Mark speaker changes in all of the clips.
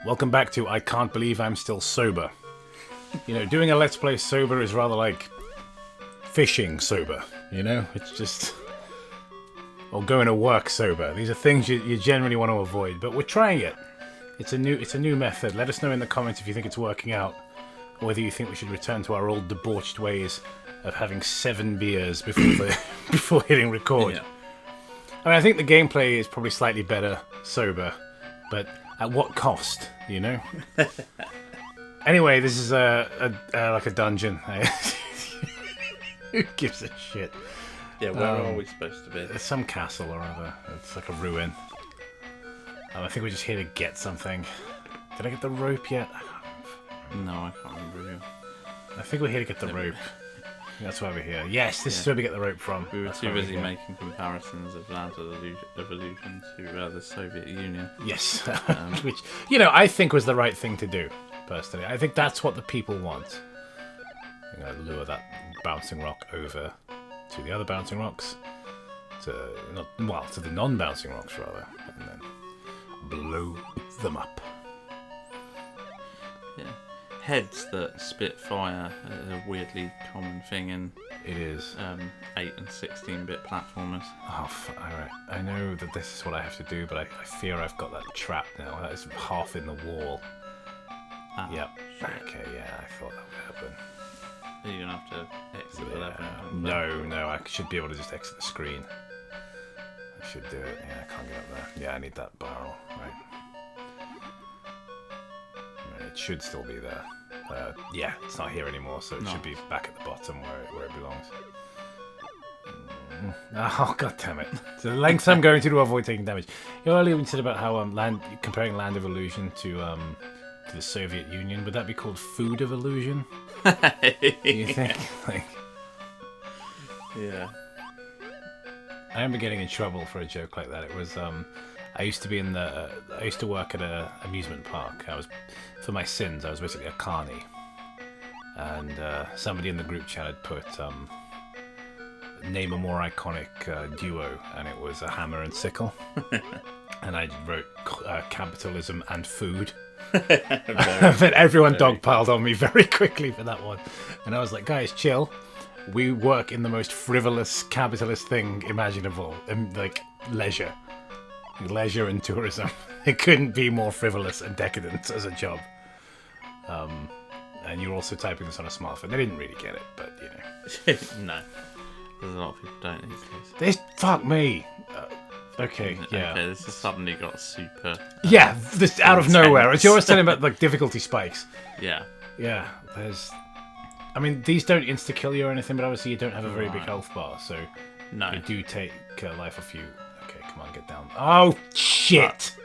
Speaker 1: Welcome back to I Can't Believe I'm Still Sober. You know, doing a Let's Play sober is rather like fishing sober, you know? It's just... Or going to work sober. These are things you generally want to avoid, but we're trying it. It's a new method. Let us know in the comments if you think it's working out, or whether you think we should return to our old debauched ways of having 7 beers before hitting record.
Speaker 2: Yeah.
Speaker 1: I mean, I think the gameplay is probably slightly better sober, but at what cost, you know? Anyway, this is like a dungeon. Who gives a shit?
Speaker 2: Yeah, where are we supposed to be?
Speaker 1: It's some castle or other. It's like a ruin. I think we're just here to get something. Did I get the rope yet?
Speaker 2: No, I can't remember.
Speaker 1: I think we're here to get the rope. That's why we're here. Yes, this is where we get the rope from.
Speaker 2: We were
Speaker 1: That's
Speaker 2: too
Speaker 1: why we're
Speaker 2: busy
Speaker 1: here.
Speaker 2: making comparisons of Land of Illusion to the Soviet Union.
Speaker 1: Yes. Which, you know, I think was the right thing to do, personally. I think that's what the people want. I'm going to lure that bouncing rock over to the other bouncing rocks. To the non-bouncing rocks, rather. And then blow them up.
Speaker 2: Yeah. Heads that spit fire is a weirdly common thing in
Speaker 1: It is.
Speaker 2: 8 and 16-bit platformers.
Speaker 1: Oh, alright. I know that this is what I have to do, but I fear I've got that trap now. That is half in the wall.
Speaker 2: Ah,
Speaker 1: Yep.
Speaker 2: shit.
Speaker 1: Okay, yeah, I thought that would happen.
Speaker 2: Are you going to have to exit the level?
Speaker 1: No, I should be able to just exit the screen. I should do it. Yeah, I can't get up there. Yeah, I need that barrel. Right. I mean, it should still be there. Yeah, it's not here anymore, so it should be back at the bottom where it belongs. Oh, god damn it. So the lengths I'm going to avoid taking damage. You know, earlier we said about how comparing Land of Illusion to the Soviet Union, would that be called Food of Illusion? You think? Like,
Speaker 2: Yeah.
Speaker 1: I remember getting in trouble for a joke like that. It was I used to work at an amusement park. For my sins, I was basically a carny, and somebody in the group chat had put name a more iconic duo, and it was a hammer and sickle. And I wrote capitalism and food. But everyone dogpiled on me very quickly for that one, and I was like, guys, chill. We work in the most frivolous capitalist thing imaginable, like leisure and tourism. It couldn't be more frivolous and decadent as a job. And you're also typing this on a smartphone. They didn't really get it, but you know.
Speaker 2: No. There's a lot of people don't these days.
Speaker 1: This fuck me. Okay, yeah.
Speaker 2: Okay, this has suddenly got super...
Speaker 1: Yeah, this out of
Speaker 2: intense.
Speaker 1: nowhere. It's always telling about like difficulty spikes.
Speaker 2: Yeah.
Speaker 1: Yeah, I mean, these don't insta-kill you or anything, but obviously you don't have a very big
Speaker 2: Right.
Speaker 1: health bar, so
Speaker 2: No.
Speaker 1: they do take life off you. Okay, come on, get down. Oh, shit!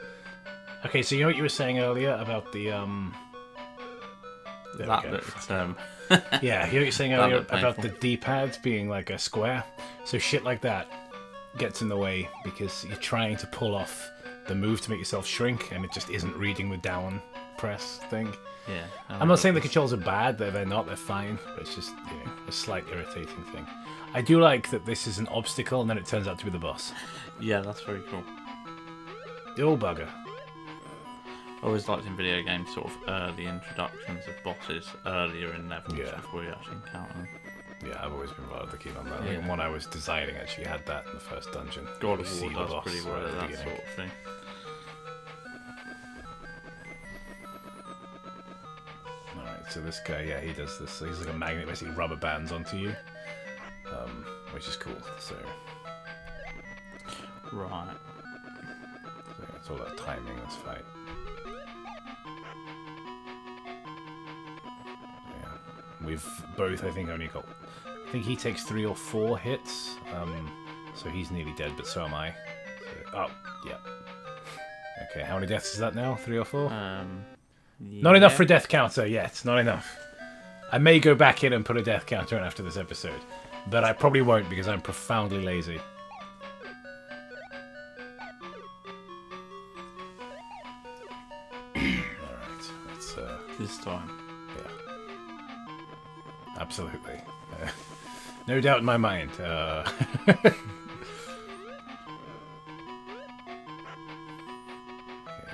Speaker 1: Okay, so you know what you were saying earlier about the, there
Speaker 2: That
Speaker 1: we go.
Speaker 2: looked...
Speaker 1: Yeah, you know what you're saying
Speaker 2: That
Speaker 1: earlier
Speaker 2: looked
Speaker 1: about
Speaker 2: painful.
Speaker 1: the D-pad being like a square? So shit like that gets in the way because you're trying to pull off the move to make yourself shrink, and it just isn't reading the down press thing.
Speaker 2: Yeah.
Speaker 1: I'm not saying the controls are bad, they're not, they're fine, but it's just, you know, a slight irritating thing. I do like that this is an obstacle and then it turns out to be the boss.
Speaker 2: Yeah, that's very cool.
Speaker 1: Oh, bugger.
Speaker 2: I always liked in video games sort of early introductions of bosses earlier in levels
Speaker 1: Yeah.
Speaker 2: before you actually encounter them.
Speaker 1: Yeah, I've always been rather keen on that. I think one I was designing actually had that in the first dungeon.
Speaker 2: God
Speaker 1: You
Speaker 2: of
Speaker 1: see
Speaker 2: War
Speaker 1: the
Speaker 2: does
Speaker 1: boss
Speaker 2: pretty well
Speaker 1: right
Speaker 2: at
Speaker 1: at the
Speaker 2: that
Speaker 1: beginning.
Speaker 2: sort of thing.
Speaker 1: Alright, so this guy, yeah, he does this. So he's like a magnet, basically rubber bands onto you, which is cool. So
Speaker 2: Right.
Speaker 1: it's all about timing this fight. Yeah, we've both, I think, only got. I think he takes 3 or 4 hits, so he's nearly dead, but so am I. So, oh, yeah. Okay, how many deaths is that now? 3 or 4? Not enough for a death counter yet. Not enough. I may go back in and put a death counter in after this episode, but I probably won't because I'm profoundly lazy. Alright, let's,
Speaker 2: This time.
Speaker 1: yeah. Absolutely. No doubt in my mind. Okay,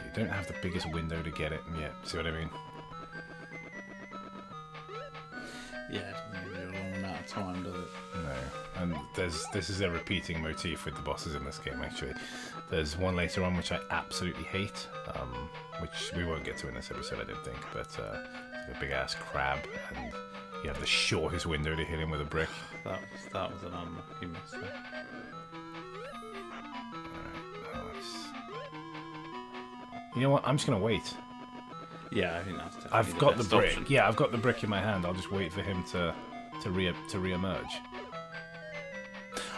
Speaker 1: you don't have the biggest window to get it yet. See what I mean?
Speaker 2: Yeah, it doesn't give you a long amount of time, does it?
Speaker 1: No. And this is a repeating motif with the bosses in this game, actually. There's one later on which I absolutely hate, which we won't get to in this episode, I don't think, but it's like a big-ass crab, and you have the shortest window to hit him with a brick.
Speaker 2: That was an unlucky miss there.
Speaker 1: You know what? I'm just going to wait.
Speaker 2: Yeah, I think that's definitely
Speaker 1: I've got the
Speaker 2: best
Speaker 1: brick.
Speaker 2: option.
Speaker 1: Yeah, I've got the brick in my hand. I'll just wait for him to re-emerge.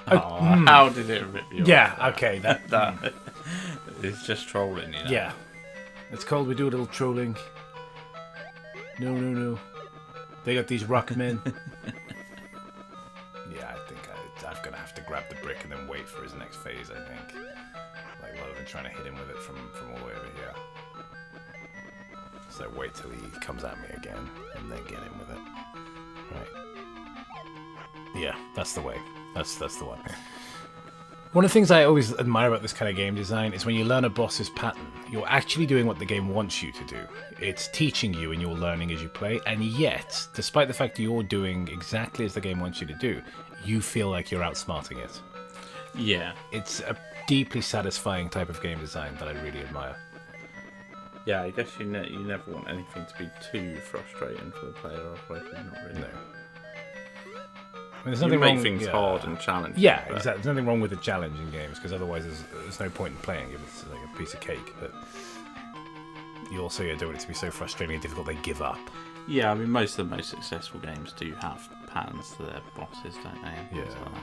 Speaker 2: How did it rip you
Speaker 1: Yeah,
Speaker 2: off?
Speaker 1: okay. That
Speaker 2: It's just trolling, you know?
Speaker 1: yeah. It's called we do a little trolling. No. They got these rock men. Yeah, I think I'm going to have to grab the brick and then wait for his next phase, I think. Like, rather than trying to hit him with it from all the way over here. So wait till he comes at me again and then get him with it. Right. Yeah, that's the way. That's the one. One of the things I always admire about this kind of game design is when you learn a boss's pattern, you're actually doing what the game wants you to do. It's teaching you and you're learning as you play, and yet, despite the fact that you're doing exactly as the game wants you to do, you feel like you're outsmarting it.
Speaker 2: Yeah.
Speaker 1: It's a deeply satisfying type of game design that I really admire.
Speaker 2: Yeah, I guess you never want anything to be too frustrating for the player operating, not really.
Speaker 1: No. I mean, there's
Speaker 2: You
Speaker 1: nothing
Speaker 2: make
Speaker 1: wrong,
Speaker 2: things
Speaker 1: yeah.
Speaker 2: hard and challenging.
Speaker 1: Yeah,
Speaker 2: but-
Speaker 1: exactly. There's nothing wrong with the challenge in games, because otherwise there's no point in playing if it's like a piece of cake. But you also don't want it to be so frustrating and difficult they give up.
Speaker 2: Yeah, I mean, most of the most successful games do have patterns to their bosses, don't they? And things
Speaker 1: Yeah.
Speaker 2: like that.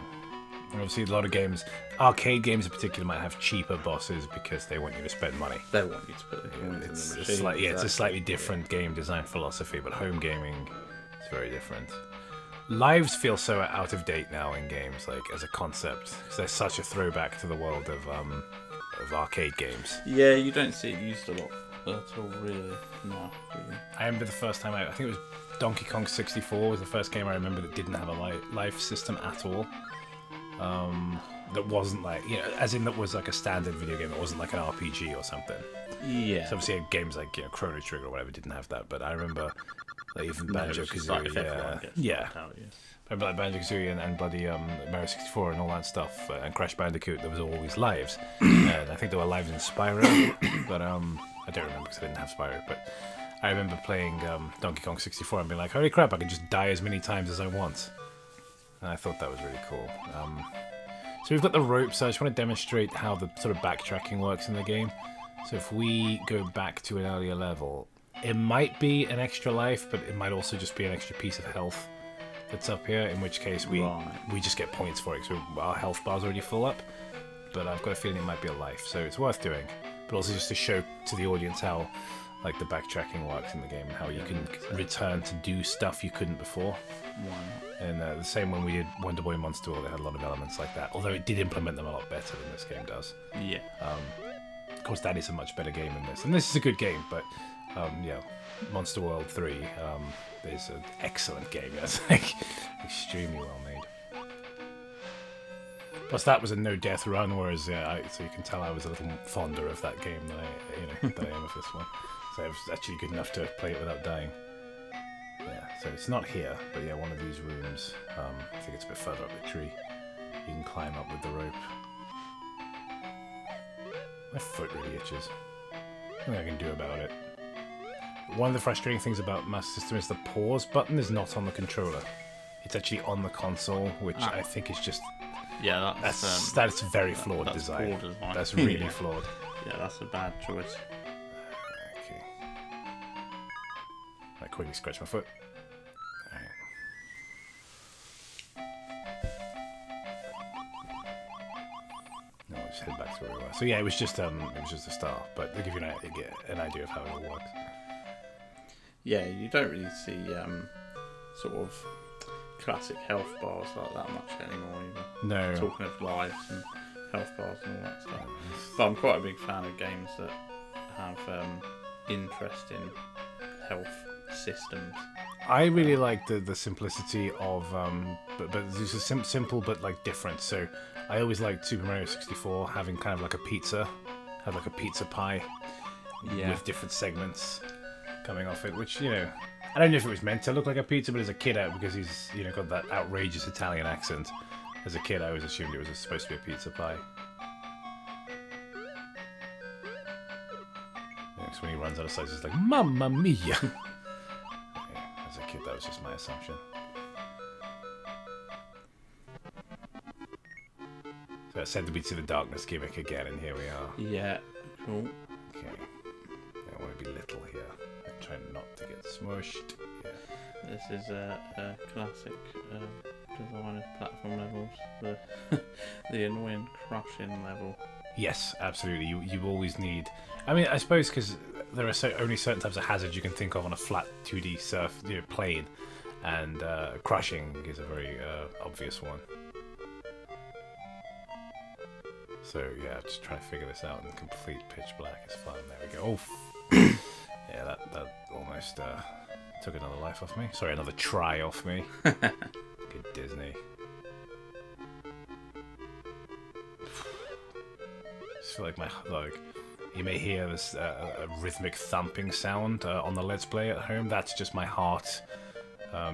Speaker 1: And obviously, a lot of games, arcade games in particular, might have cheaper bosses because they want you to spend money.
Speaker 2: They want you to put the coins in
Speaker 1: It's
Speaker 2: the
Speaker 1: a
Speaker 2: machine.
Speaker 1: it's a
Speaker 2: exactly.
Speaker 1: slightly different game design philosophy, but home gaming is very different. Lives feel so out of date now in games, like as a concept, because they're such a throwback to the world of arcade games.
Speaker 2: Yeah, you don't see it used a lot at all, really. No. Do you?
Speaker 1: I remember the first time I think it was Donkey Kong 64 was the first game I remember that didn't have a life system at all. That wasn't like, you know, as in that was like a standard video game. It wasn't like an RPG or something.
Speaker 2: Yeah.
Speaker 1: So obviously games like, you know, Chrono Trigger or whatever didn't have that. But I remember like even Banjo
Speaker 2: It's just like
Speaker 1: Kazooie,
Speaker 2: if everyone gets
Speaker 1: yeah.
Speaker 2: knocked out, yes.
Speaker 1: I remember like Banjo Kazooie and bloody Mario 64 and all that stuff, and Crash Bandicoot. There was always lives, and I think there were lives in Spyro, but I don't remember because I didn't have Spyro. But I remember playing Donkey Kong 64 and being like, holy crap, I can just die as many times as I want. And I thought that was really cool. So we've got the ropes, so I just want to demonstrate how the sort of backtracking works in the game. So if we go back to an earlier level, it might be an extra life, but it might also just be an extra piece of health that's up here, in which case we just get points for it, so our health bar's already full up. But I've got a feeling it might be a life, so it's worth doing. But also just to show to the audience how like the backtracking works in the game, and how you can return to do stuff you couldn't before.
Speaker 2: Why not?
Speaker 1: And the same when we did Wonder Boy Monster World, they had a lot of elements like that, although it did implement them a lot better than this game does.
Speaker 2: Yeah.
Speaker 1: Of course, that is a much better game than this, and this is a good game, but yeah, Monster World 3 is an excellent game. It's like extremely well made. Plus, that was a no-death run, whereas so you can tell I was a little fonder of that game than I am of this one. So it was actually good enough to play it without dying. Yeah, so it's not here, but yeah, one of these rooms. I think it's a bit further up the tree. You can climb up with the rope. My foot really itches. Nothing I can do about it. One of the frustrating things about Master System is the pause button is not on the controller. It's actually on the console, which I think is just
Speaker 2: Yeah,
Speaker 1: that's very flawed
Speaker 2: that's
Speaker 1: design.
Speaker 2: poor design.
Speaker 1: That's really
Speaker 2: Yeah.
Speaker 1: flawed.
Speaker 2: Yeah, that's a bad choice.
Speaker 1: Okay. I quickly scratch my foot. Alright. No, I'll just head back to where we were. So yeah, it was just a star, but to give you an idea of how it all works.
Speaker 2: Yeah, you don't really see sort of classic health bars like that much anymore either.
Speaker 1: No.
Speaker 2: Talking of lives and health bars and all that stuff. But I'm quite a big fan of games that have interesting health systems.
Speaker 1: I really like the simplicity of but this is simple but like different. So I always liked Super Mario 64 having kind of like a pizza, had like a pizza pie, with different segments coming off it, which, you know, I don't know if it was meant to look like a pizza, but as a kid, because he's, you know, got that outrageous Italian accent, as a kid I always assumed it was supposed to be a pizza pie. So when he runs out of size, it's like, Mamma Mia! Yeah, as a kid, that was just my assumption. So it's said to be to the darkness gimmick again, and here we are.
Speaker 2: Yeah, cool.
Speaker 1: Okay. I want to be little here. I'm trying not to get smushed. Yeah.
Speaker 2: This is a classic design of platform levels. The annoying crushing level.
Speaker 1: Yes, absolutely. You always need. I mean, I suppose because there are only certain types of hazards you can think of on a flat 2D plane, and crushing is a very obvious one. So yeah, just trying to figure this out in complete pitch black is fun. There we go. Oh, yeah, that almost took another life off me. Sorry, another try off me. Good Disney. Just feel like you may hear this a rhythmic thumping sound on the Let's Play at home. That's just my heart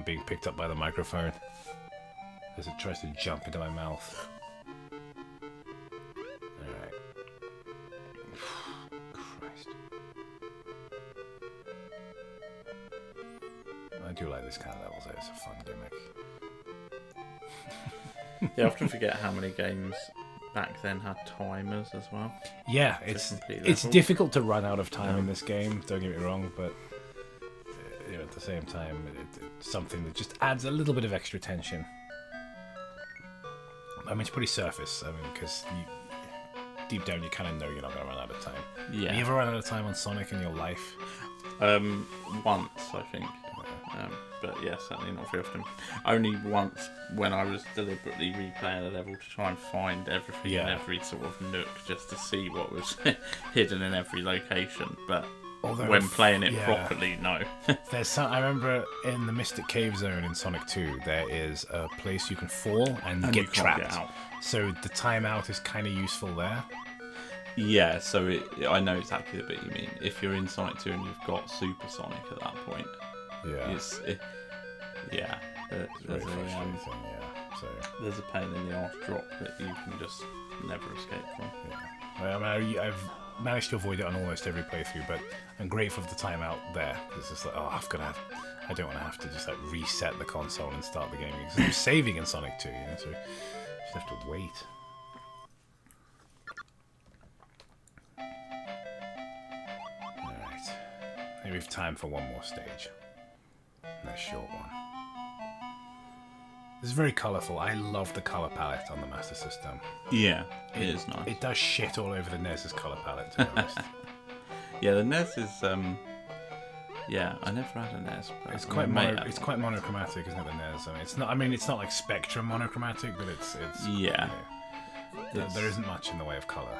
Speaker 1: being picked up by the microphone as it tries to jump into my mouth. Alright. Christ. I do like this kind of levels, though. It's a fun gimmick.
Speaker 2: Yeah, I often forget how many games back then had timers as well.
Speaker 1: Yeah, it's difficult to run out of time in this game, don't get me wrong, but you know, at the same time, it's something that just adds a little bit of extra tension. I mean, it's pretty surface, I mean, because deep down you kind of know you're not going to run out of time.
Speaker 2: Yeah.
Speaker 1: Have you ever run out of time on Sonic in your life?
Speaker 2: Once, I think. But yeah, certainly not very often. Only once when I was deliberately replaying a level to try and find everything in every sort of nook, just to see what was hidden in every location. But when playing it properly, no.
Speaker 1: I remember in the Mystic Cave Zone in Sonic 2, there is a place you can fall and get trapped. So the timeout is kind of useful there.
Speaker 2: Yeah, so I know exactly the bit you mean. If you're in Sonic 2 and you've got Super Sonic at that point, there's a pain in the arse drop that you can just never escape from.
Speaker 1: Yeah. I mean, I've managed to avoid it on almost every playthrough, but I'm grateful for the timeout there. It's just like, I don't want to have to just like reset the console and start the game because I'm saving in Sonic 2, you know, so you just have to wait. Alright. Maybe we have time for one more stage. Nice short one. It's very colourful. I love the colour palette on the Master System.
Speaker 2: Yeah, it is nice.
Speaker 1: It does shit all over the NES's colour palette, to be honest.
Speaker 2: Yeah, the NES is... I never had a NES. But
Speaker 1: it's quite monochromatic, isn't it, the NES? I mean, it's not. I mean, it's not like Spectrum monochromatic, but it's.
Speaker 2: Yeah.
Speaker 1: You know, there isn't much in the way of colour.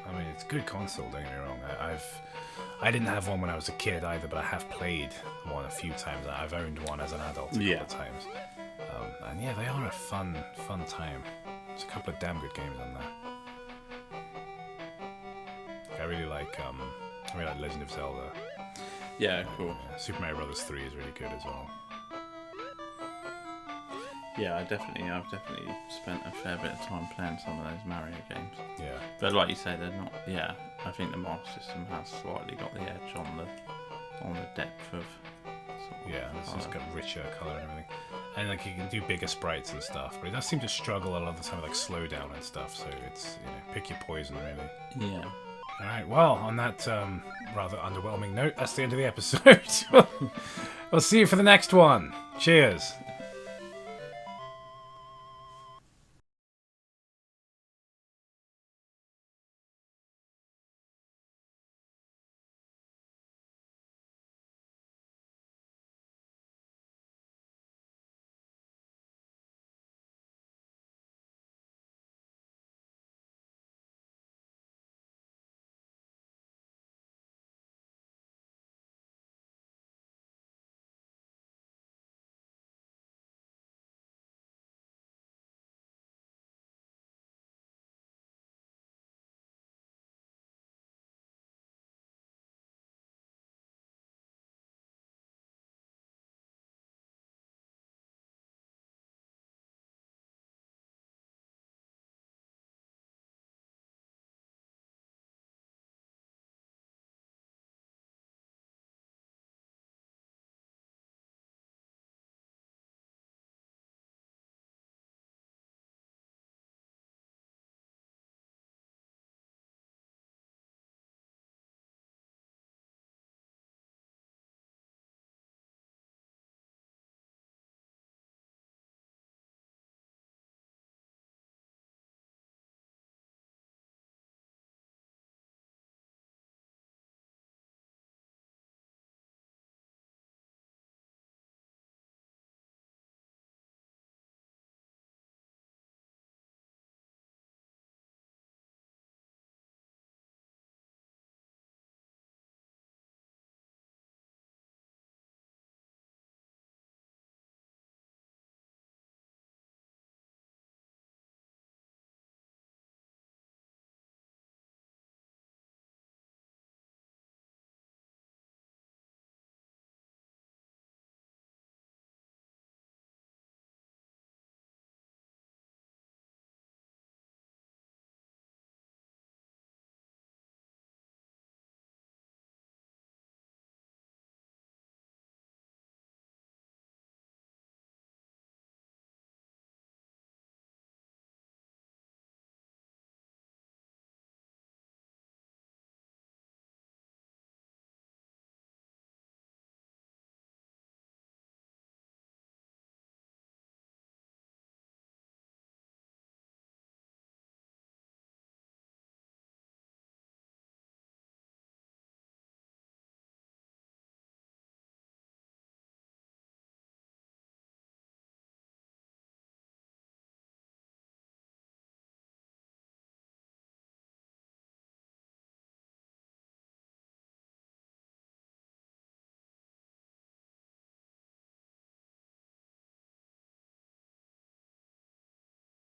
Speaker 1: I mean, it's a good console. Don't get me wrong. I didn't have one when I was a kid either, but I have played one a few times. I've owned one as an adult a couple of times. And yeah, they are a fun time. There's a couple of damn good games on there. I really like Legend of Zelda.
Speaker 2: Yeah, cool.
Speaker 1: Super Mario Bros. 3 is really good as well.
Speaker 2: Yeah, I've definitely spent a fair bit of time playing some of those Mario games.
Speaker 1: Yeah.
Speaker 2: But like you say, they're not. Yeah, I think the Master System has slightly got the edge on the depth of.
Speaker 1: It's just got richer colour and everything, and like you can do bigger sprites and stuff. But it does seem to struggle a lot of the time with like slowdown and stuff. So it's pick your poison really.
Speaker 2: Yeah.
Speaker 1: All right. Well, on that rather underwhelming note, that's the end of the episode. We'll see you for the next one. Cheers.